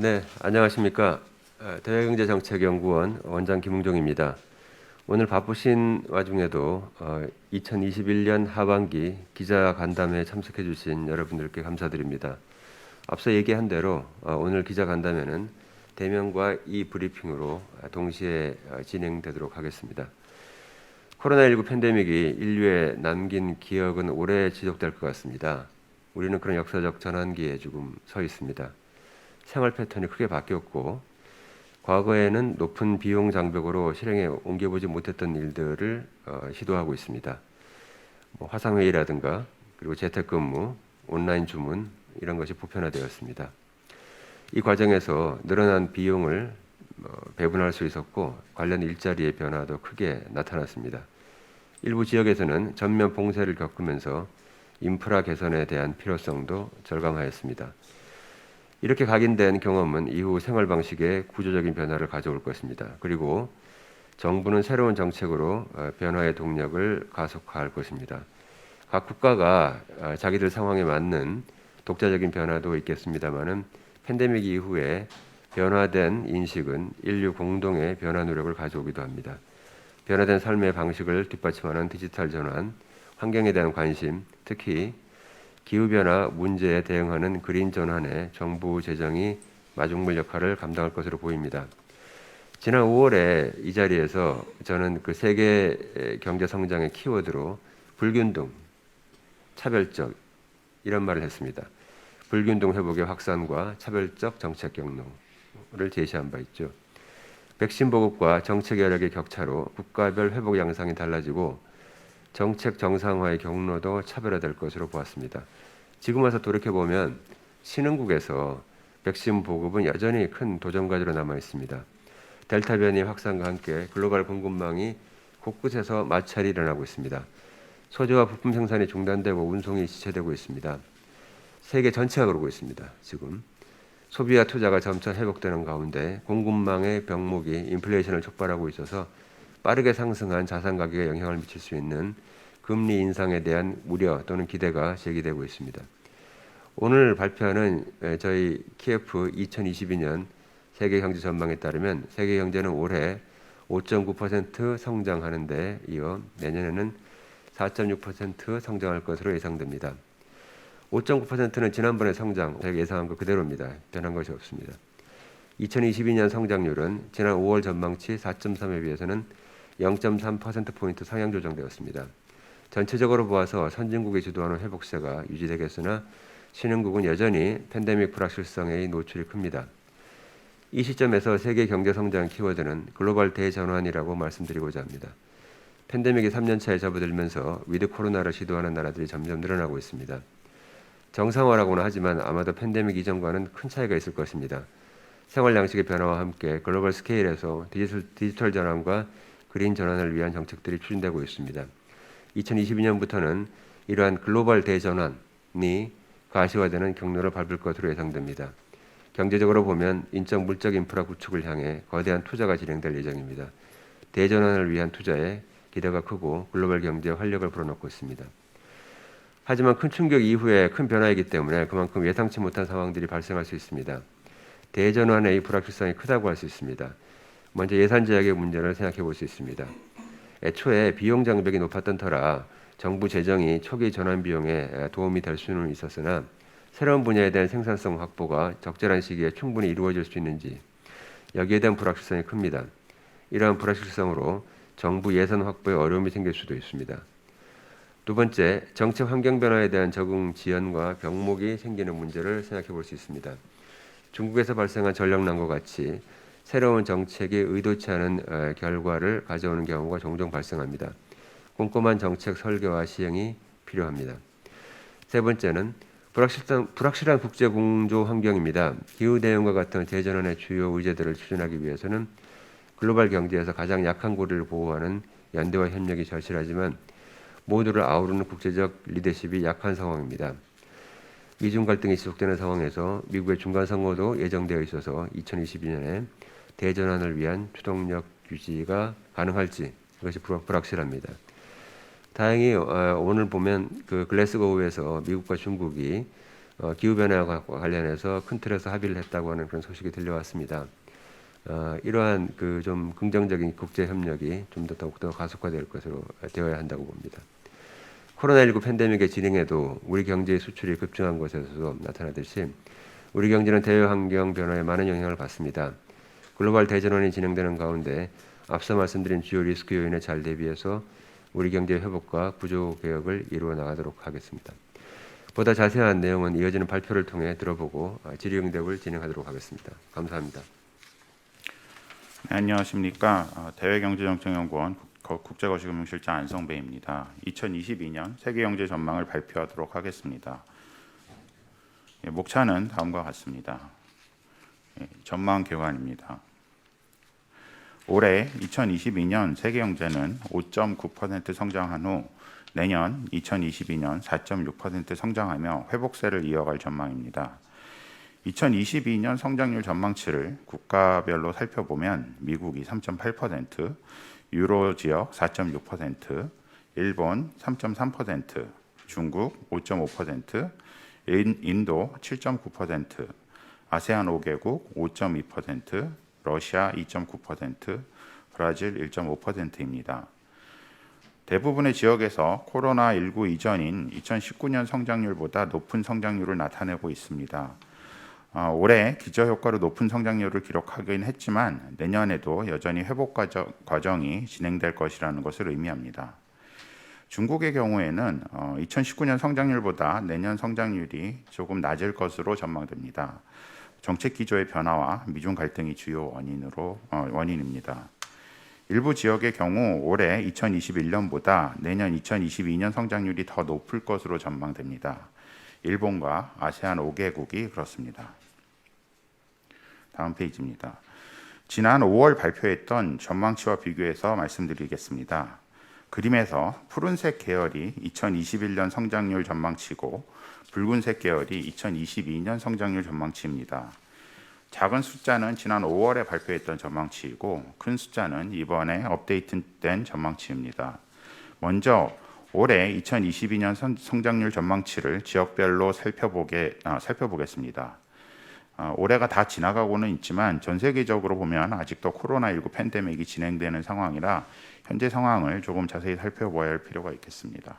네, 안녕하십니까. 대외경제정책연구원 원장 김웅종입니다. 오늘 바쁘신 와중에도 2021년 하반기 기자간담회에 참석해 주신 여러분들께 감사드립니다. 앞서 얘기한 대로 오늘 기자간담회는 대면과 이 브리핑으로 동시에 진행되도록 하겠습니다. 코로나19 팬데믹이 인류에 남긴 기억은 오래 지속될 것 같습니다. 우리는 그런 역사적 전환기에 조금 서 있습니다. 생활 패턴이 크게 바뀌었고 과거에는 높은 비용 장벽으로 실행에 옮겨보지 못했던 일들을 시도하고 있습니다. 화상회의라든가 그리고 재택근무, 온라인 주문 이런 것이 보편화되었습니다. 이 과정에서 늘어난 비용을 배분할 수 있었고 관련 일자리의 변화도 크게 나타났습니다. 일부 지역에서는 전면 봉쇄를 겪으면서 인프라 개선에 대한 필요성도 절감하였습니다. 이렇게 각인된 경험은 이후 생활 방식에 구조적인 변화를 가져올 것입니다. 그리고 정부는 새로운 정책으로 변화의 동력을 가속화할 것입니다. 각 국가가 자기들 상황에 맞는 독자적인 변화도 있겠습니다만은 팬데믹 이후에 변화된 인식은 인류 공동의 변화 노력을 가져오기도 합니다. 변화된 삶의 방식을 뒷받침하는 디지털 전환, 환경에 대한 관심, 특히 기후변화 문제에 대응하는 그린 전환에 정부 재정이 마중물 역할을 감당할 것으로 보입니다. 지난 5월에 이 자리에서 저는 그 세계 경제 성장의 키워드로 불균등, 차별적 이런 말을 했습니다. 불균등 회복의 확산과 차별적 정책 경로를 제시한 바 있죠. 백신 보급과 정책 여력의 격차로 국가별 회복 양상이 달라지고 정책 정상화의 경로도 차별화될 것으로 보았습니다. 지금 와서 돌이켜보면 신흥국에서 백신 보급은 여전히 큰 도전 과제로 남아 있습니다. 델타 변이 확산과 함께 글로벌 공급망이 곳곳에서 마찰이 일어나고 있습니다. 소재와 부품 생산이 중단되고 운송이 지체되고 있습니다. 세계 전체가 그러고 있습니다. 지금 소비와 투자가 점차 회복되는 가운데 공급망의 병목이 인플레이션을 촉발하고 있어서 빠르게 상승한 자산 가격에 영향을 미칠 수 있는 금리 인상에 대한 우려 또는 기대가 제기되고 있습니다. 오늘 발표하는 저희 KF 2022년 세계 경제 전망에 따르면 세계 경제는 올해 5.9% 성장하는 데 이어 내년에는 4.6% 성장할 것으로 예상됩니다. 5.9%는 지난번에 성장 예상한 것 그대로입니다. 변한 것이 없습니다. 2022년 성장률은 지난 5월 전망치 4.3에 비해서는 0.3%포인트 상향 조정되었습니다. 전체적으로 보아서 선진국이 주도하는 회복세가 유지되겠으나 신흥국은 여전히 팬데믹 불확실성에 노출이 큽니다. 이 시점에서 세계 경제 성장 키워드는 글로벌 대전환이라고 말씀드리고자 합니다. 팬데믹이 3년차에 접어들면서 위드 코로나를 시도하는 나라들이 점점 늘어나고 있습니다. 정상화라고는 하지만 아마도 팬데믹 이전과는 큰 차이가 있을 것입니다. 생활 양식의 변화와 함께 글로벌 스케일에서 디지털 전환과 그린 전환을 위한 정책들이 추진되고 있습니다. 2022년부터는 이러한 글로벌 대전환이 가시화되는 경로를 밟을 것으로 예상됩니다. 경제적으로 보면 인적 물적 인프라 구축을 향해 거대한 투자가 진행될 예정입니다. 대전환을 위한 투자에 기대가 크고 글로벌 경제에 활력을 불어넣고 있습니다. 하지만 큰 충격 이후에 큰 변화이기 때문에 그만큼 예상치 못한 상황들이 발생할 수 있습니다. 대전환의 불확실성이 크다고 할 수 있습니다. 먼저 예산 제약의 문제를 생각해 볼 수 있습니다. 애초에 비용 장벽이 높았던 터라 정부 재정이 초기 전환 비용에 도움이 될 수는 있었으나 새로운 분야에 대한 생산성 확보가 적절한 시기에 충분히 이루어질 수 있는지 여기에 대한 불확실성이 큽니다. 이러한 불확실성으로 정부 예산 확보에 어려움이 생길 수도 있습니다. 두 번째, 정책 환경 변화에 대한 적응 지연과 병목이 생기는 문제를 생각해 볼 수 있습니다. 중국에서 발생한 전력난과 같이 새로운 정책이 의도치 않은 결과를 가져오는 경우가 종종 발생합니다. 꼼꼼한 정책 설계와 시행이 필요합니다. 세 번째는 불확실한 국제 공조 환경입니다. 기후 대응과 같은 대전환의 주요 의제들을 추진하기 위해서는 글로벌 경제에서 가장 약한 고리를 보호하는 연대와 협력이 절실하지만 모두를 아우르는 국제적 리더십이 약한 상황입니다. 미중 갈등이 지속되는 상황에서 미국의 중간 선거도 예정되어 있어서 2022년에 대전환을 위한 추동력 유지가 가능할지 이것이 불확실합니다. 다행히 오늘 보면 그 글래스고우에서 미국과 중국이 기후변화와 관련해서 큰 틀에서 합의를 했다고 하는 그런 소식이 들려왔습니다. 이러한 그 좀 긍정적인 국제 협력이 좀 더 더욱더 가속화될 것으로 되어야 한다고 봅니다. 코로나19 팬데믹의 진행에도 우리 경제의 수출이 급증한 것에서도 나타나듯이 우리 경제는 대외 환경 변화에 많은 영향을 받습니다. 글로벌 대전환이 진행되는 가운데 앞서 말씀드린 주요 리스크 요인에 잘 대비해서 우리 경제 회복과 구조 개혁을 이루어 나가도록 하겠습니다. 보다 자세한 내용은 이어지는 발표를 통해 들어보고 질의응답을 진행하도록 하겠습니다. 감사합니다. 네, 안녕하십니까. 대외경제정책연구원 국제거시금융실장 안성배입니다. 2022년 세계경제 전망을 발표하도록 하겠습니다. 목차는 다음과 같습니다. 전망 개관입니다. 올해 2022년 세계경제는 5.9% 성장한 후 내년 2022년 4.6% 성장하며 회복세를 이어갈 전망입니다. 2022년 성장률 전망치를 국가별로 살펴보면 미국이 3.8%, 유로 지역 4.6%, 일본 3.3%, 중국 5.5%, 인도 7.9%, 아세안 5개국 5.2%, 러시아 2.9%, 브라질 1.5%입니다. 대부분의 지역에서 코로나19 이전인 2019년 성장률보다 높은 성장률을 나타내고 있습니다. 올해 기저효과로 높은 성장률을 기록하긴 했지만 내년에도 여전히 회복 과정이 진행될 것이라는 것을 의미합니다. 중국의 경우에는 2019년 성장률보다 내년 성장률이 조금 낮을 것으로 전망됩니다. 정책 기조의 변화와 미중 갈등이 주요 원인입니다. 일부 지역의 경우 올해 2021년보다 내년 2022년 성장률이 더 높을 것으로 전망됩니다. 일본과 아세안 5개국이 그렇습니다. 다음 페이지입니다. 지난 5월 발표했던 전망치와 비교해서 말씀드리겠습니다. 그림에서 푸른색 계열이 2021년 성장률 전망치고 붉은색 계열이 2022년 성장률 전망치입니다. 작은 숫자는 지난 5월에 발표했던 전망치이고 큰 숫자는 이번에 업데이트된 전망치입니다. 먼저 올해 2022년 성장률 전망치를 지역별로 살펴보겠습니다. 올해가 다 지나가고는 있지만 전 세계적으로 보면 아직도 코로나19 팬데믹이 진행되는 상황이라 현재 상황을 조금 자세히 살펴봐야 할 필요가 있겠습니다.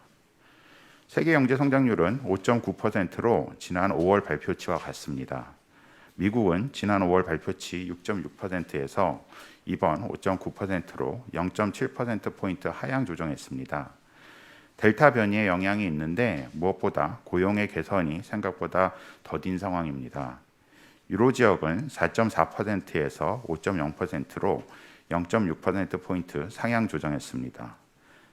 세계 경제 성장률은 5.9%로 지난 5월 발표치와 같습니다. 미국은 지난 5월 발표치 6.6%에서 이번 5.9%로 0.7%포인트 하향 조정했습니다. 델타 변이의 영향이 있는데 무엇보다 고용의 개선이 생각보다 더딘 상황입니다. 유로 지역은 4.4%에서 5.0%로 0.6%포인트 상향 조정했습니다.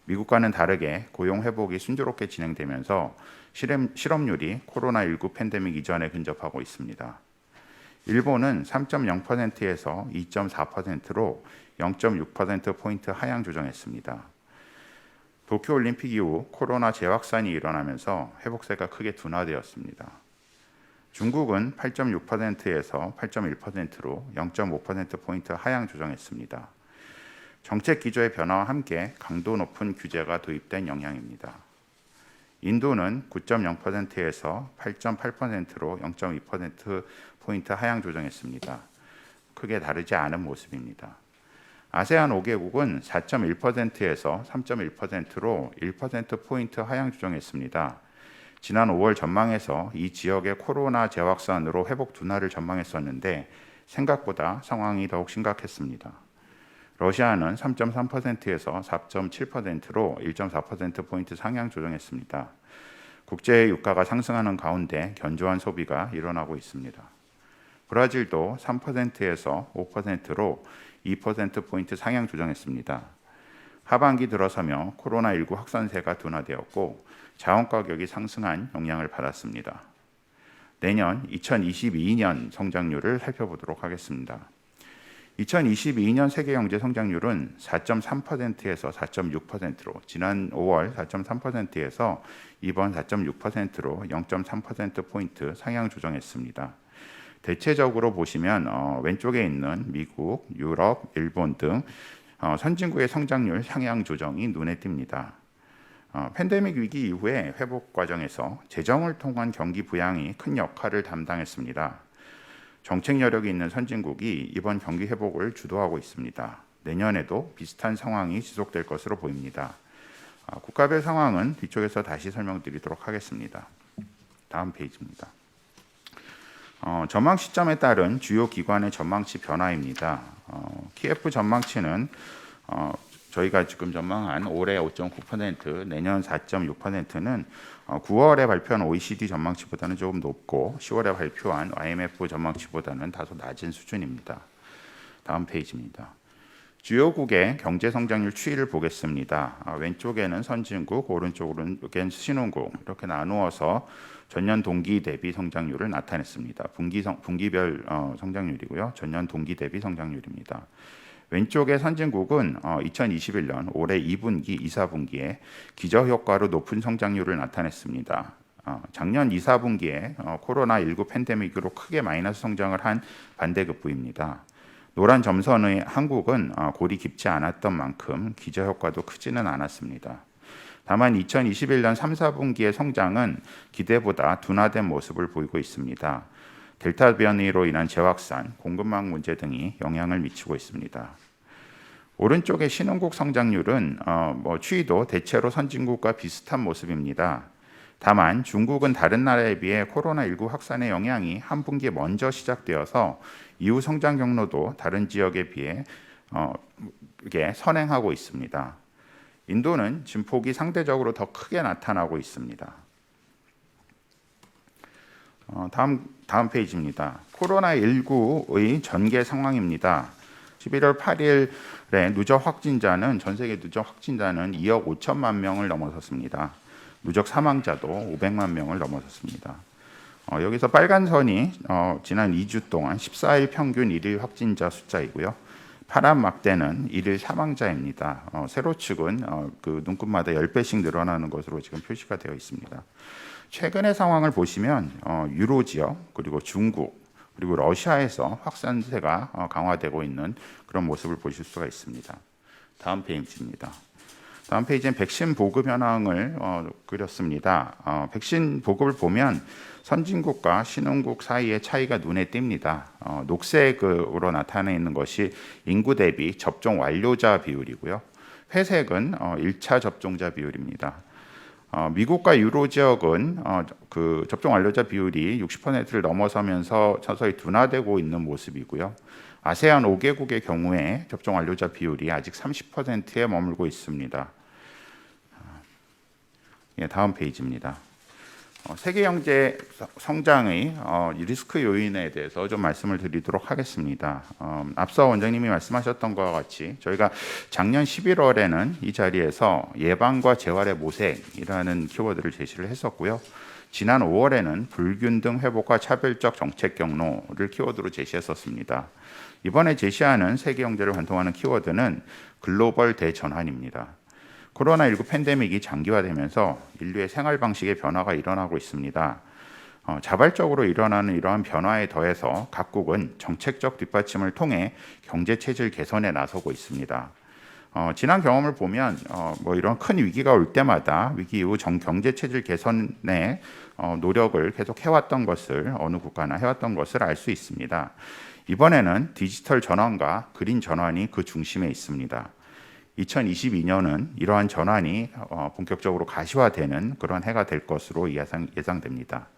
미국과는 다르게 고용 회복이 순조롭게 진행되면서 실업률이 코로나19 팬데믹 이전에 근접하고 있습니다. 일본은 3.0%에서 2.4%로 0.6%포인트 하향 조정했습니다. 도쿄올림픽 이후 코로나 재확산이 일어나면서 회복세가 크게 둔화되었습니다. 중국은 8.6%에서 8.1%로 0.5%포인트 하향 조정했습니다. 정책 기조의 변화와 함께 강도 높은 규제가 도입된 영향입니다. 인도는 9.0%에서 8.8%로 0.2%포인트 하향 조정했습니다. 크게 다르지 않은 모습입니다. 아세안 5개국은 4.1%에서 3.1%로 1%포인트 하향 조정했습니다. 지난 5월 전망에서 이 지역의 코로나 재확산으로 회복 둔화를 전망했었는데 생각보다 상황이 더욱 심각했습니다. 러시아는 3.3%에서 4.7%로 1.4%포인트 상향 조정했습니다. 국제 유가가 상승하는 가운데 견조한 소비가 일어나고 있습니다. 브라질도 3%에서 5%로 2%포인트 상향 조정했습니다. 하반기 들어서며 코로나19 확산세가 둔화되었고 자원 가격이 상승한 영향을 받았습니다. 내년 2022년 성장률을 살펴보도록 하겠습니다. 2022년 세계 경제 성장률은 4.3%에서 4.6%로 지난 5월 4.3%에서 이번 4.6%로 0.3%포인트 상향 조정했습니다. 대체적으로 보시면 왼쪽에 있는 미국, 유럽, 일본 등 선진국의 성장률 상향 조정이 눈에 띕니다. 팬데믹 위기 이후에 회복 과정에서 재정을 통한 경기 부양이 큰 역할을 담당했습니다. 정책 여력이 있는 선진국이 이번 경기 회복을 주도하고 있습니다. 내년에도 비슷한 상황이 지속될 것으로 보입니다. 국가별 상황은 뒤쪽에서 다시 설명드리도록 하겠습니다. 다음 페이지입니다. 전망 시점에 따른 주요 기관의 전망치 변화입니다. KF 전망치는 저희가 지금 전망한 올해 5.9%, 내년 4.6%는 9월에 발표한 OECD 전망치보다는 조금 높고 10월에 발표한 IMF 전망치보다는 다소 낮은 수준입니다. 다음 페이지입니다. 주요국의 경제 성장률 추이를 보겠습니다. 왼쪽에는 선진국, 오른쪽은 신흥국 이렇게 나누어서 전년 동기 대비 성장률을 나타냈습니다. 분기별 성장률이고요. 전년 동기 대비 성장률입니다. 왼쪽의 선진국은 2021년 올해 2분기, 2, 4분기에 기저효과로 높은 성장률을 나타냈습니다. 작년 2, 4분기에 코로나19 팬데믹으로 크게 마이너스 성장을 한 반대급부입니다. 노란 점선의 한국은 골이 깊지 않았던 만큼 기저효과도 크지는 않았습니다. 다만 2021년 3, 4분기의 성장은 기대보다 둔화된 모습을 보이고 있습니다. 델타 변이로 인한 재확산, 공급망 문제 등이 영향을 미치고 있습니다. 오른쪽의 신흥국 성장률은 추이도 대체로 선진국과 비슷한 모습입니다. 다만 중국은 다른 나라에 비해 코로나19 확산의 영향이 한 분기에 먼저 시작되어서 이후 성장 경로도 다른 지역에 비해 선행하고 있습니다. 인도는 증폭이 상대적으로 더 크게 나타나고 있습니다. 다음 페이지입니다. 코로나19의 전개 상황입니다. 11월 8일에 누적 확진자는 전 세계 누적 확진자는 2억 5천만 명을 넘어섰습니다. 누적 사망자도 500만 명을 넘어섰습니다. 여기서 빨간 선이 지난 2주 동안 14일 평균 일일 확진자 숫자이고요. 파란 막대는 일일 사망자입니다. 세로축은 그 눈금마다 10배씩 늘어나는 것으로 지금 표시가 되어 있습니다. 최근의 상황을 보시면 유로 지역 그리고 중국 그리고 러시아에서 확산세가 강화되고 있는 그런 모습을 보실 수가 있습니다. 다음 페이지입니다. 다음 페이지는 백신 보급 현황을 그렸습니다. 백신 보급을 보면 선진국과 신흥국 사이의 차이가 눈에 띕니다. 녹색으로 나타나 있는 것이 인구 대비 접종 완료자 비율이고요. 회색은 1차 접종자 비율입니다. 미국과 유로 지역은 그 접종 완료자 비율이 60%를 넘어서면서 서서히 둔화되고 있는 모습이고요. 아세안 5개국의 경우에 접종 완료자 비율이 아직 30%에 머물고 있습니다. 다음 페이지입니다. 세계 경제 성장의 리스크 요인에 대해서 좀 말씀을 드리도록 하겠습니다. 앞서 원장님이 말씀하셨던 것과 같이 저희가 작년 11월에는 이 자리에서 예방과 재활의 모색이라는 키워드를 제시를 했었고요. 지난 5월에는 불균등 회복과 차별적 정책 경로를 키워드로 제시했었습니다. 이번에 제시하는 세계 경제를 관통하는 키워드는 글로벌 대전환입니다. 코로나19 팬데믹이 장기화되면서 인류의 생활 방식의 변화가 일어나고 있습니다. 자발적으로 일어나는 이러한 변화에 더해서 각국은 정책적 뒷받침을 통해 경제 체질 개선에 나서고 있습니다. 지난 경험을 보면 이런 큰 위기가 올 때마다 위기 이후 경제 체질 개선에 노력을 계속 해왔던 것을 어느 국가나 해왔던 것을 알 수 있습니다. 이번에는 디지털 전환과 그린 전환이 그 중심에 있습니다. 2022년은 이러한 전환이 본격적으로 가시화되는 그런 해가 될 것으로 예상됩니다.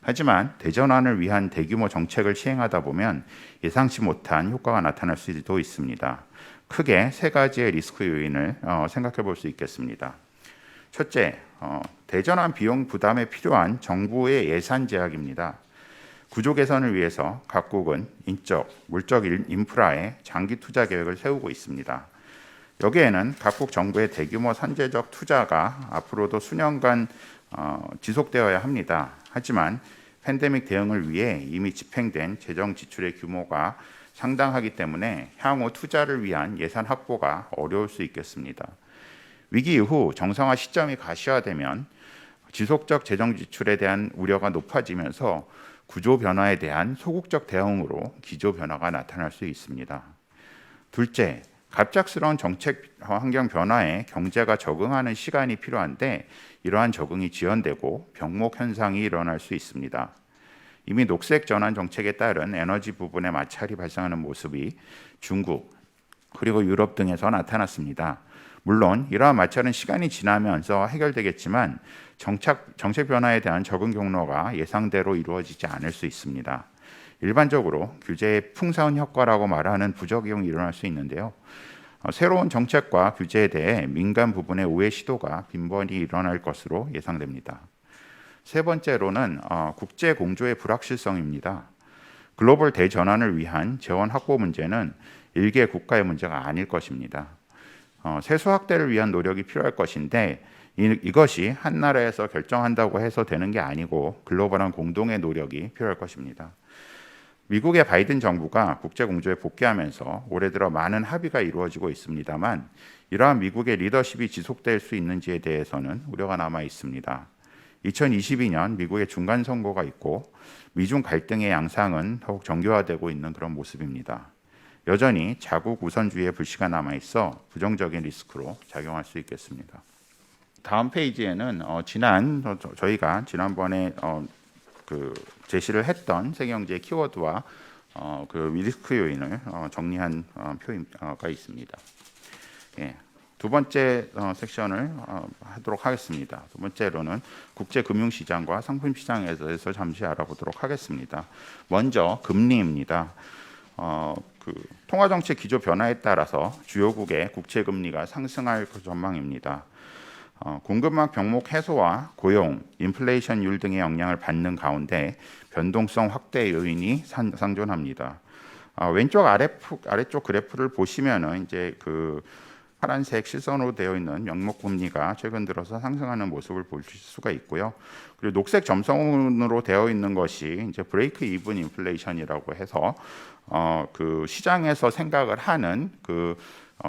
하지만 대전환을 위한 대규모 정책을 시행하다 보면 예상치 못한 효과가 나타날 수도 있습니다. 크게 세 가지의 리스크 요인을 생각해 볼 수 있겠습니다. 첫째, 대전환 비용 부담에 필요한 정부의 예산 제약입니다. 구조 개선을 위해서 각국은 인적, 물적 인프라에 장기 투자 계획을 세우고 있습니다. 여기에는 각국 정부의 대규모 선제적 투자가 앞으로도 수년간 지속되어야 합니다. 하지만 팬데믹 대응을 위해 이미 집행된 재정 지출의 규모가 상당하기 때문에 향후 투자를 위한 예산 확보가 어려울 수 있겠습니다. 위기 이후 정상화 시점이 가시화되면 지속적 재정 지출에 대한 우려가 높아지면서 구조 변화에 대한 소극적 대응으로 기조 변화가 나타날 수 있습니다. 둘째, 갑작스러운 정책 환경 변화에 경제가 적응하는 시간이 필요한데 이러한 적응이 지연되고 병목 현상이 일어날 수 있습니다. 이미 녹색 전환 정책에 따른 에너지 부분의 마찰이 발생하는 모습이 중국 그리고 유럽 등에서 나타났습니다. 물론 이러한 마찰은 시간이 지나면서 해결되겠지만 정책 변화에 대한 적응 경로가 예상대로 이루어지지 않을 수 있습니다. 일반적으로 규제의 풍선 효과라고 말하는 부작용이 일어날 수 있는데요. 새로운 정책과 규제에 대해 민간 부분의 우회 시도가 빈번히 일어날 것으로 예상됩니다. 세 번째로는 국제 공조의 불확실성입니다. 글로벌 대전환을 위한 재원 확보 문제는 일개 국가의 문제가 아닐 것입니다. 세수 확대를 위한 노력이 필요할 것인데 이것이 한 나라에서 결정한다고 해서 되는 게 아니고 글로벌한 공동의 노력이 필요할 것입니다. 미국의 바이든 정부가 국제 공조에 복귀하면서 올해 들어 많은 합의가 이루어지고 있습니다만 이러한 미국의 리더십이 지속될 수 있는지에 대해서는 우려가 남아 있습니다. 2022년 미국의 중간 선거가 있고 미중 갈등의 양상은 더욱 정교화되고 있는 그런 모습입니다. 여전히 자국 우선주의의 불씨가 남아 있어 부정적인 리스크로 작용할 수 있겠습니다. 다음 페이지에는 저희가 지난번에 제시를 했던 세계경제의 키워드와 리스크 요인을 정리한 표가 있습니다. 예, 두 번째 섹션을 하도록 하겠습니다. 두 번째로는 국제금융시장과 상품시장에 대해서 잠시 알아보도록 하겠습니다. 먼저 금리입니다. 통화정책 기조 변화에 따라서 주요국의 국채금리가 상승할 전망입니다. 공급망 병목 해소와 고용, 인플레이션율 등의 영향을 받는 가운데 변동성 확대 요인이 상존합니다. 왼쪽 아래쪽 그래프를 보시면은 이제 파란색 실선으로 되어 있는 명목 금리가 최근 들어서 상승하는 모습을 보실 수가 있고요. 그리고 녹색 점선으로 되어 있는 것이 이제 브레이크 이븐 인플레이션이라고 해서 시장에서 생각을 하는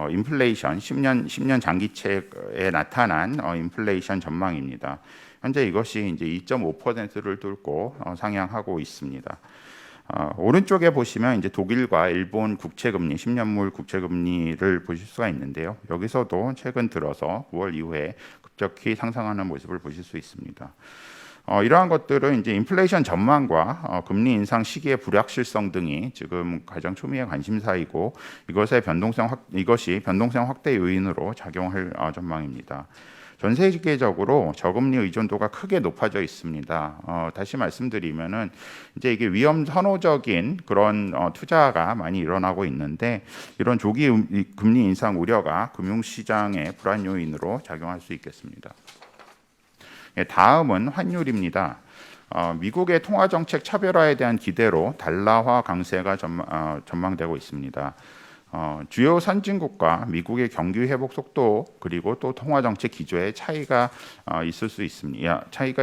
인플레이션 10년 장기채에 나타난 인플레이션 전망입니다. 현재 이것이 이제 2.5%를 뚫고 상향하고 있습니다. 오른쪽에 보시면 이제 독일과 일본 국채금리, 10년물 국채금리를 보실 수가 있는데요. 여기서도 최근 들어서 9월 이후에 급격히 상승하는 모습을 보실 수 있습니다. 이러한 것들은 이제 인플레이션 전망과 금리 인상 시기의 불확실성 등이 지금 가장 초미의 관심사이고 이것이 변동성 확대 요인으로 작용할 전망입니다. 전 세계적으로 저금리 의존도가 크게 높아져 있습니다. 다시 말씀드리면은 이제 이게 위험 선호적인 그런 투자가 많이 일어나고 있는데 이런 조기 금리 인상 우려가 금융시장의 불안 요인으로 작용할 수 있겠습니다. 다음은 환율입니다. 미국의 통화정책 차별화에 대한 기대로 달러화 강세가 전망되고 있습니다. 주요 선진국과 미국의 경기 회복 속도 그리고 또 통화정책 기조에 차이가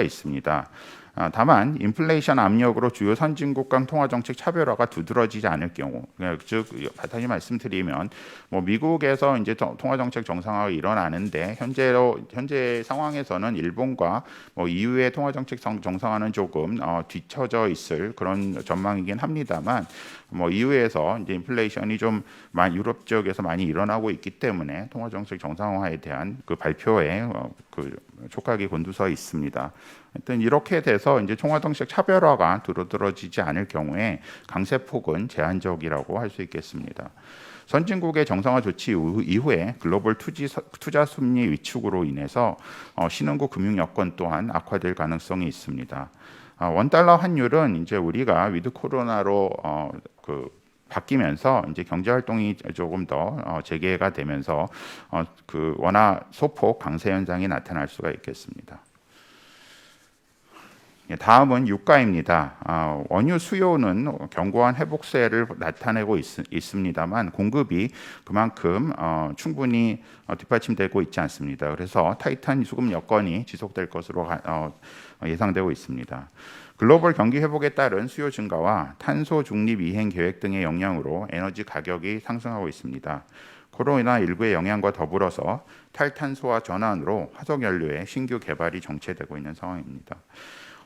있습니다. 다만 인플레이션 압력으로 주요 선진국 간 통화정책 차별화가 두드러지지 않을 경우, 즉 다시 말씀드리면 미국에서 이제 통화정책 정상화가 일어나는데 현재 상황에서는 일본과 EU의 통화정책 정상화는 조금 뒤처져 있을 그런 전망이긴 합니다만 EU에서 이제 인플레이션이 좀 유럽 지역에서 많이 일어나고 있기 때문에 통화정책 정상화에 대한 발표에 촉각이 곤두서 있습니다. 하여튼 이렇게 돼서 이제 통화정책 차별화가 두드러지지 않을 경우에 강세폭은 제한적이라고 할 수 있겠습니다. 선진국의 정상화 조치 이후에 글로벌 투자 심리 위축으로 인해서 신흥국 금융 여건 또한 악화될 가능성이 있습니다. 원달러 환율은 이제 우리가 위드 코로나로 바뀌면서 이제 경제 활동이 조금 더 재개가 되면서 원화 소폭 강세 현상이 나타날 수가 있겠습니다. 다음은 유가입니다. 원유 수요는 견고한 회복세를 나타내고 있습니다만 공급이 그만큼 충분히 뒷받침되고 있지 않습니다. 그래서 타이트한 수급 여건이 지속될 것으로 예상되고 있습니다. 글로벌 경기 회복에 따른 수요 증가와 탄소 중립 이행 계획 등의 영향으로 에너지 가격이 상승하고 있습니다. 코로나19의 영향과 더불어서 탈탄소화 전환으로 화석 연료의 신규 개발이 정체되고 있는 상황입니다.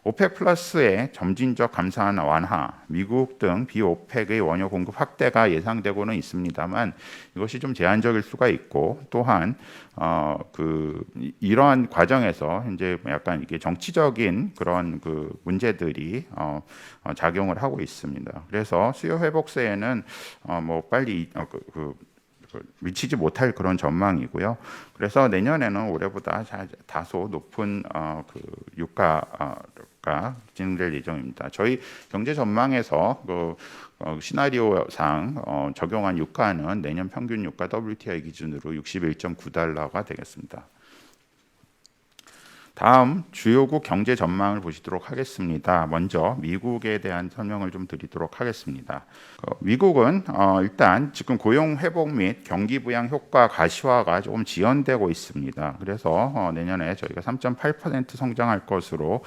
오펙 플러스의 점진적 감산 완화, 미국 등 비오펙의 원유 공급 확대가 예상되고는 있습니다만 이것이 좀 제한적일 수가 있고 또한 이러한 과정에서 이제 약간 이게 정치적인 그런 그 문제들이 작용을 하고 있습니다. 그래서 수요 회복세에는 뭐 빨리 미치지 못할 그런 전망이고요. 그래서 내년에는 올해보다 다소 높은 그 유가가 진행될 예정입니다. 저희 경제 전망에서 시나리오상 적용한 유가는 내년 평균 유가 WTI 기준으로 61.9달러가 되겠습니다. 다음 주요국 경제 전망을 보시도록 하겠습니다. 먼저 미국에 대한 설명을 좀 드리도록 하겠습니다. 미국은 일단 지금 고용 회복 및 경기 부양 효과 가시화가 조금 지연되고 있습니다. 그래서 내년에 저희가 3.8% 성장할 것으로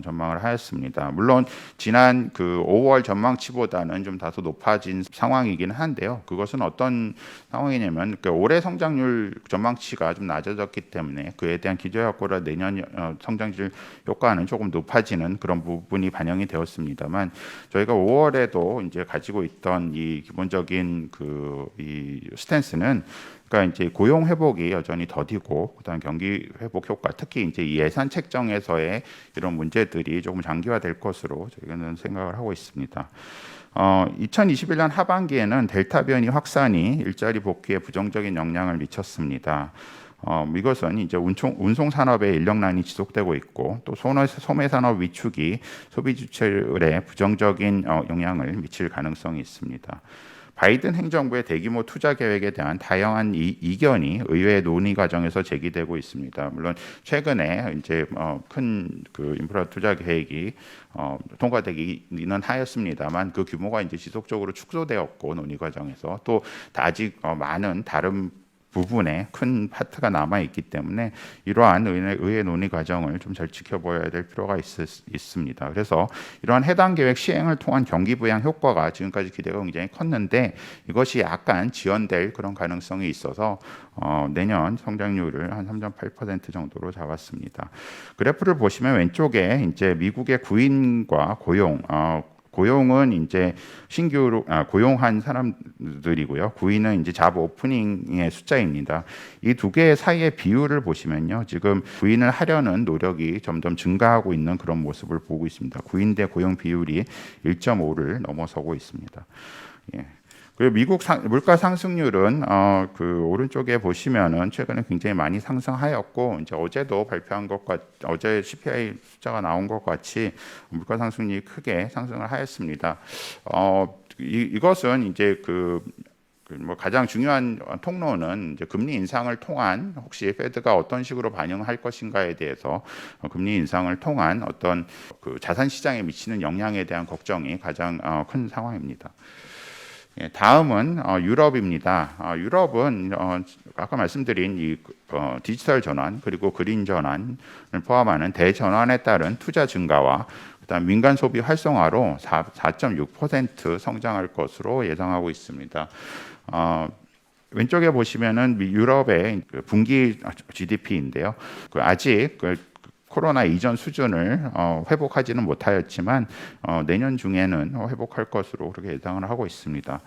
전망을 하였습니다. 물론 지난 그 5월 전망치보다는 좀 다소 높아진 상황이긴 한데요. 그것은 어떤 상황이냐면 올해 성장률 전망치가 좀 낮아졌기 때문에 그에 대한 기저효과라 내년 성장률 효과는 조금 높아지는 그런 부분이 반영이 되었습니다만 저희가 5월에도 이제 가지고 있던 이 기본적인 이 스탠스는 그러니까 이제 고용 회복이 여전히 더디고 그다음 경기 회복 효과 특히 이제 이 예산 책정에서의 이런 문제들이 조금 장기화될 것으로 저희는 생각을 하고 있습니다. 2021년 하반기에는 델타 변이 확산이 일자리 복귀에 부정적인 영향을 미쳤습니다. 이것은 이제 운송 산업의 인력난이 지속되고 있고 또 소매 산업 위축이 소비 지출에 부정적인 영향을 미칠 가능성이 있습니다. 바이든 행정부의 대규모 투자 계획에 대한 다양한 이견이 의회 논의 과정에서 제기되고 있습니다. 물론 최근에 이제 큰 그 인프라 투자 계획이 통과되기는 하였습니다만 그 규모가 이제 지속적으로 축소되었고 논의 과정에서 또 아직 많은 다른 부분에 큰 파트가 남아 있기 때문에 이러한 의회 논의 과정을 좀 잘 지켜봐야 될 필요가 있습니다. 그래서 이러한 해당 계획 시행을 통한 경기 부양 효과가 지금까지 기대가 굉장히 컸는데 이것이 약간 지연될 그런 가능성이 있어서 내년 성장률을 한 3.8% 정도로 잡았습니다. 그래프를 보시면 왼쪽에 이제 미국의 구인과 고용은 이제 신규로 고용한 사람들이고요. 구인은 이제 잡 오프닝의 숫자입니다. 이 두 개의 사이의 비율을 보시면요. 지금 구인을 하려는 노력이 점점 증가하고 있는 그런 모습을 보고 있습니다. 구인 대 고용 비율이 1.5를 넘어서고 있습니다. 예. 그리고 미국 물가 상승률은 그 오른쪽에 보시면은 최근에 굉장히 많이 상승하였고 이제 어제도 발표한 것과 어제 CPI 숫자가 나온 것 같이 물가 상승률이 크게 상승을 하였습니다. 이것은 이제 뭐 가장 중요한 통로는 이제 금리 인상을 통한 혹시 페드가 어떤 식으로 반영할 것인가에 대해서 금리 인상을 통한 어떤 그 자산 시장에 미치는 영향에 대한 걱정이 가장 큰 상황입니다. 다음은 유럽입니다. 유럽은 아까 말씀드린 이 디지털 전환 그리고 그린 전환을 포함하는 대전환에 따른 투자 증가와 그다음 민간 소비 활성화로 4.6% 성장할 것으로 예상하고 있습니다. 왼쪽에 보시면은 유럽의 분기 GDP인데요. 아직 코로나 이전 수준을 회복하지는 못하였지만 내년 중에는 회복할 것으로 그렇게 예상을 하고 있습니다.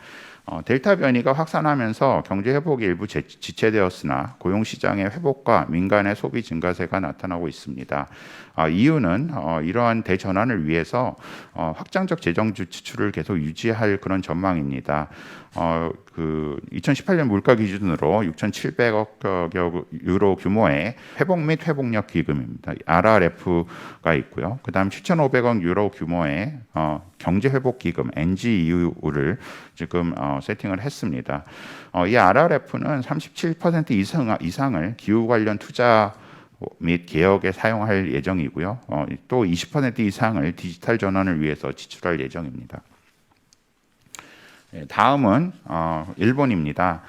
델타 변이가 확산하면서 경제 회복이 일부 지체되었으나 고용 시장의 회복과 민간의 소비 증가세가 나타나고 있습니다. 이유는 이러한 대전환을 위해서 확장적 재정 지출을 계속 유지할 그런 전망입니다. 2018년 물가 기준으로 6,700억 유로 규모의 회복 및 회복력 기금입니다. RRF가 있고요. 그다음 7,500억 유로 규모의 경제 회복 기금 NGEU를 지금 세팅을 했습니다. 이 RRF는 37% 이상을 기후 관련 투자 및 개혁에 사용할 예정이고요. 또 20% 이상을 디지털 전환을 위해서 지출할 예정입니다. 다음은 일본입니다.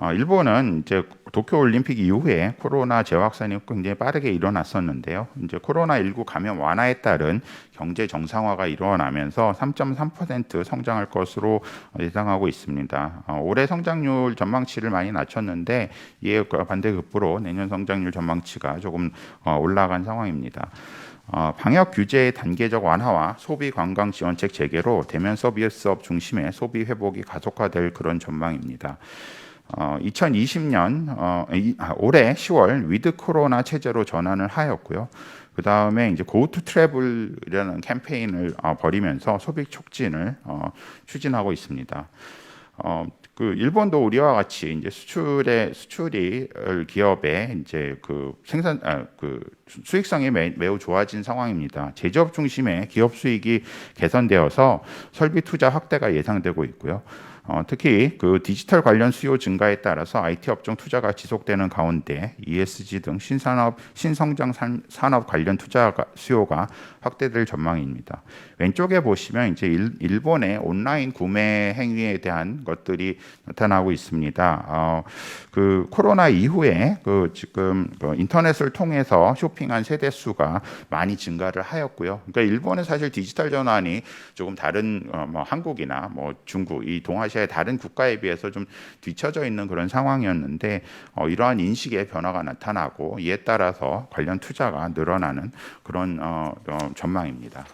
일본은 이제 도쿄 올림픽 이후에 코로나 재확산이 굉장히 빠르게 일어났었는데요. 이제 코로나19 감염 완화에 따른 경제 정상화가 일어나면서 3.3% 성장할 것으로 예상하고 있습니다. 올해 성장률 전망치를 많이 낮췄는데 이에 반대급부로 내년 성장률 전망치가 조금 올라간 상황입니다. 방역 규제의 단계적 완화와 소비 관광 지원책 재개로 대면 서비스업 중심의 소비 회복이 가속화될 그런 전망입니다. 2020년 올해 10월 위드 코로나 체제로 전환을 하였고요. 그 다음에 이제 Go to Travel이라는 캠페인을 벌이면서 소비 촉진을 추진하고 있습니다. 그 일본도 우리와 같이 이제 수출이 기업의 이제 그 수익성이 매우 좋아진 상황입니다. 제조업 중심의 기업 수익이 개선되어서 설비 투자 확대가 예상되고 있고요. 특히 그 디지털 관련 수요 증가에 따라서 IT 업종 투자가 지속되는 가운데 ESG 등 신성장 산업 관련 투자 수요가 확대될 전망입니다. 왼쪽에 보시면 이제 일본의 온라인 구매 행위에 대한 것들이 나타나고 있습니다. 그 코로나 이후에 지금 인터넷을 통해서 쇼핑한 세대 수가 많이 증가를 하였고요. 그러니까 일본은 사실 디지털 전환이 조금 다른 뭐 한국이나 뭐 중국 이 동아시아의 다른 국가에 비해서 좀 뒤처져 있는 그런 상황이었는데 이러한 인식의 변화가 나타나고 이에 따라서 관련 투자가 늘어나는 그런 전망입니다.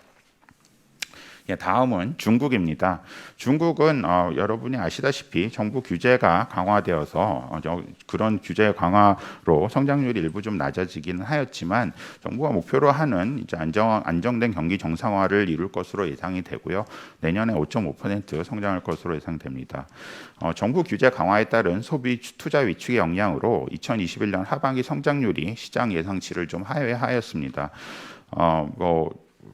다음은 중국입니다. 중국은 여러분이 아시다시피 정부 규제가 강화되어서 그런 규제 강화로 성장률이 일부 좀 낮아지기는 하였지만 정부가 목표로 하는 이제 안정된 경기 정상화를 이룰 것으로 예상이 되고요. 내년에 5.5% 성장할 것으로 예상됩니다. 정부 규제 강화에 따른 소비 투자 위축의 영향으로 2021년 하반기 성장률이 시장 예상치를 좀 하회하였습니다.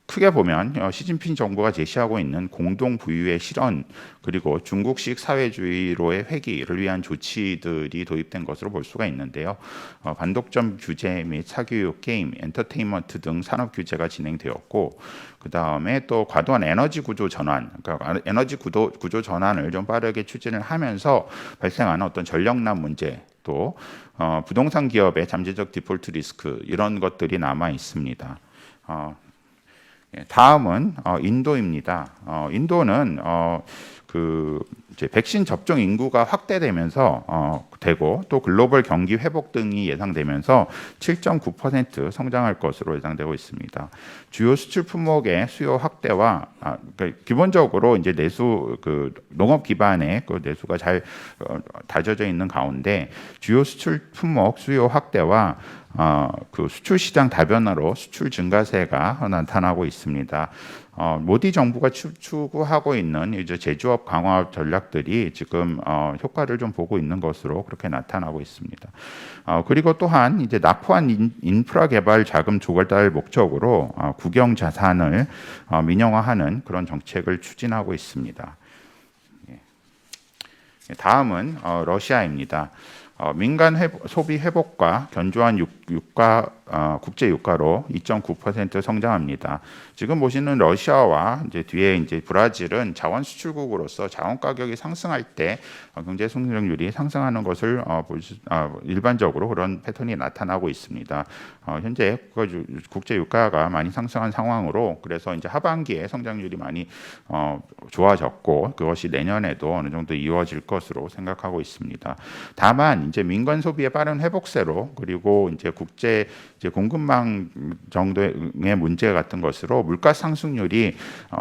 크게 보면 시진핑 정부가 제시하고 있는 공동 부유의 실현 그리고 중국식 사회주의로의 회귀를 위한 조치들이 도입된 것으로 볼 수가 있는데요. 반독점 규제 및 사교육, 게임, 엔터테인먼트 등 산업 규제가 진행되었고 그 다음에 또 과도한 에너지 구조 전환, 그러니까 에너지 구조 전환을 좀 빠르게 추진을 하면서 발생하는 어떤 전력난 문제 또 부동산 기업의 잠재적 디폴트 리스크 이런 것들이 남아 있습니다. 다음은 인도입니다. 인도는 이제 백신 접종 인구가 확대되면서 되고 또 글로벌 경기 회복 등이 예상되면서 7.9% 성장할 것으로 예상되고 있습니다. 주요 수출 품목의 수요 확대와 그러니까 기본적으로 이제 내수 농업 기반의 그 내수가 잘 다져져 있는 가운데 주요 수출 품목 수요 확대와 그 수출 시장 다변화로 수출 증가세가 나타나고 있습니다. 모디 정부가 추구하고 있는 이제 제조업 강화 전략들이 지금 효과를 좀 보고 있는 것으로 그렇게 나타나고 있습니다. 그리고 또한 이제 납부한 인프라 개발 자금 조달을 목적으로 국영 자산을 민영화하는 그런 정책을 추진하고 있습니다. 다음은 러시아입니다. 민간 소비 회복과 견조한 국제 유가로 2.9% 성장합니다. 지금 보시는 러시아와 이제 뒤에 이제 브라질은 자원 수출국으로서 자원 가격이 상승할 때 경제 성장률이 상승하는 것을 일반적으로 그런 패턴이 나타나고 있습니다. 현재 국제 유가가 많이 상승한 상황으로 그래서 이제 하반기에 성장률이 많이 좋아졌고 그것이 내년에도 어느 정도 이어질 것으로 생각하고 있습니다. 다만 이제 민간 소비의 빠른 회복세로 그리고 이제 국제 공급망 정도의 문제 같은 것으로 물가 상승률이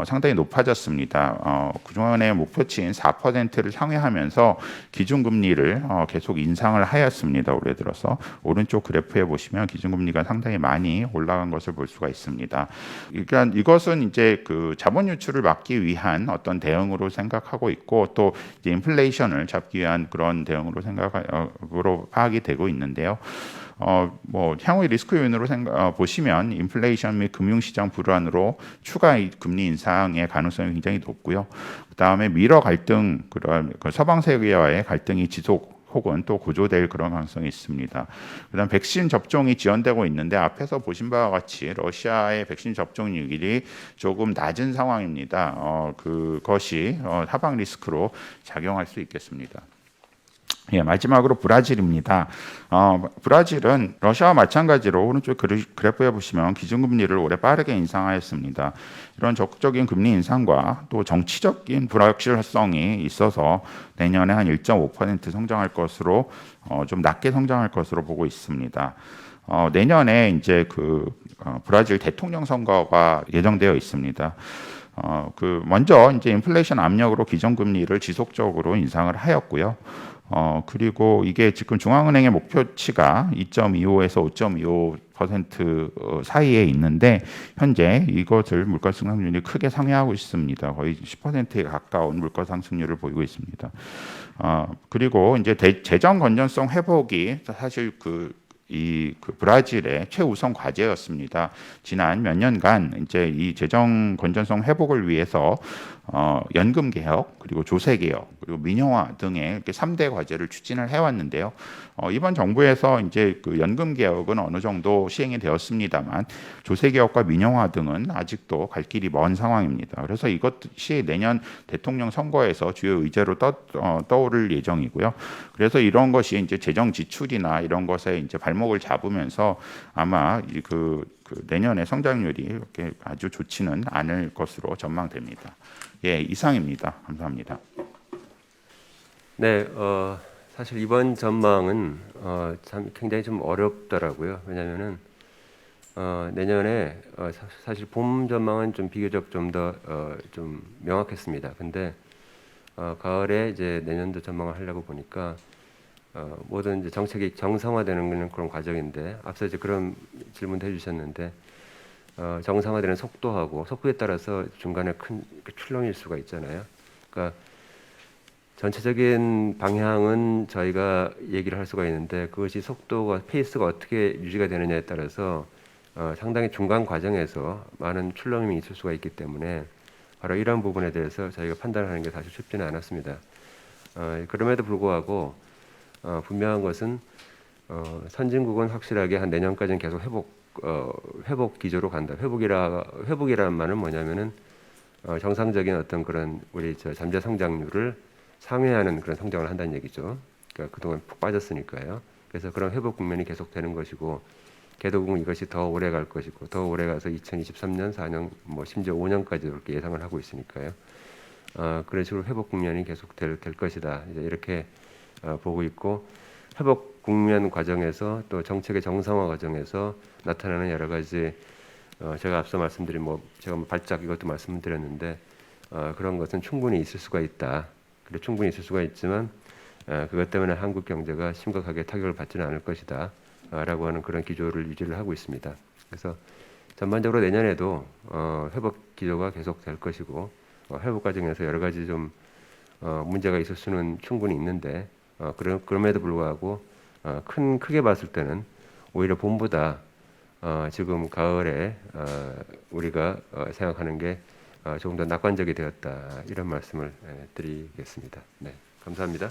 상당히 높아졌습니다. 그동안의 목표치인 4%를 상회하면서 기준금리를 계속 인상을 하였습니다. 올해 들어서 오른쪽 그래프에 보시면 기준금리가 상당히 많이 올라간 것을 볼 수가 있습니다. 그러니까 이것은 이제 그 자본 유출을 막기 위한 어떤 대응으로 생각하고 있고 또 이제 인플레이션을 잡기 위한 그런 대응으로 파악이 되고 있는데요. 향후의 리스크 요인으로 보시면 인플레이션 및 금융시장 불안으로 추가 금리 인상의 가능성이 굉장히 높고요. 그 다음에 미러 갈등, 그런 서방 세계와의 갈등이 지속 혹은 또 고조될 그런 가능성이 있습니다. 그다음 백신 접종이 지연되고 있는데 앞에서 보신 바와 같이 러시아의 백신 접종률이 조금 낮은 상황입니다. 그것이 하방 리스크로 작용할 수 있겠습니다. 예, 마지막으로 브라질입니다. 브라질은 러시아와 마찬가지로 오른쪽 그래프에 보시면 기준금리를 올해 빠르게 인상하였습니다. 이런 적극적인 금리 인상과 또 정치적인 불확실성이 있어서 내년에 한 1.5% 성장할 것으로 좀 낮게 성장할 것으로 보고 있습니다. 내년에 이제 브라질 대통령 선거가 예정되어 있습니다. 먼저 이제 인플레이션 압력으로 기준금리를 지속적으로 인상을 하였고요. 그리고 이게 지금 중앙은행의 목표치가 2.25에서 5.25% 사이에 있는데 현재 이것을 물가 상승률이 크게 상회하고 있습니다. 거의 10%에 가까운 물가 상승률을 보이고 있습니다. 그리고 이제 재정 건전성 회복이 사실 브라질의 최우선 과제였습니다. 지난 몇 년간 이제 이 재정 건전성 회복을 위해서 연금 개혁, 그리고 조세 개혁, 그리고 민영화 등의 이렇게 3대 과제를 추진을 해왔는데요. 이번 정부에서 이제 연금 개혁은 어느 정도 시행이 되었습니다만 조세 개혁과 민영화 등은 아직도 갈 길이 먼 상황입니다. 그래서 이것이 내년 대통령 선거에서 주요 의제로 떠오를 예정이고요. 그래서 이런 것이 이제 재정 지출이나 이런 것에 이제 발목을 잡으면서 아마 내년에 성장률이 이렇게 아주 좋지는 않을 것으로 전망됩니다. 예, 이상입니다. 감사합니다. 네, 사실 이번 전망은 참 굉장히 좀 어렵더라고요. 왜냐하면은 내년에 사실 봄 전망은 좀 비교적 좀 더 좀 명확했습니다. 근데 가을에 이제 내년도 전망을 하려고 보니까 모든 이제 정책이 정상화되는 그런 과정인데 앞서 이제 그런 질문도 해주셨는데 정상화되는 속도에 따라서 중간에 큰 출렁일 수가 있잖아요. 그러니까 전체적인 방향은 저희가 얘기를 할 수가 있는데 그것이 페이스가 어떻게 유지가 되느냐에 따라서 상당히 중간 과정에서 많은 출렁임이 있을 수가 있기 때문에 바로 이런 부분에 대해서 저희가 판단하는 게 사실 쉽지는 않았습니다. 그럼에도 불구하고 분명한 것은 선진국은 확실하게 한 내년까지는 계속 회복 기조로 간다. 회복이라는 말은 뭐냐면은 정상적인 어떤 그런 우리 잠재 성장률을 상회하는 그런 성장을 한다는 얘기죠. 그러니까 그동안 푹 빠졌으니까요. 그래서 그런 회복 국면이 계속되는 것이고 개도국은 이것이 더 오래 갈 것이고 더 오래 가서 2023년, 4년, 뭐 심지어 5년까지 이렇게 예상을 하고 있으니까요. 그런 식으로 회복 국면이 계속될 것이다. 이제 이렇게 보고 있고 회복 국면 과정에서 또 정책의 정상화 과정에서 나타나는 여러 가지 제가 앞서 말씀드린 제가 발작 이것도 말씀드렸는데 그런 것은 충분히 있을 수가 있다. 그래 충분히 있을 수가 있지만 그것 때문에 한국 경제가 심각하게 타격을 받지는 않을 것이다. 라고 하는 그런 기조를 유지를 하고 있습니다. 그래서 전반적으로 내년에도 회복 기조가 계속될 것이고 회복 과정에서 여러 가지 좀 문제가 있을 수는 충분히 있는데 그럼에도 불구하고 크게 봤을 때는 오히려 봄보다 지금 가을에 우리가 생각하는 게 조금 더 낙관적이 되었다 이런 말씀을 드리겠습니다. 네, 감사합니다.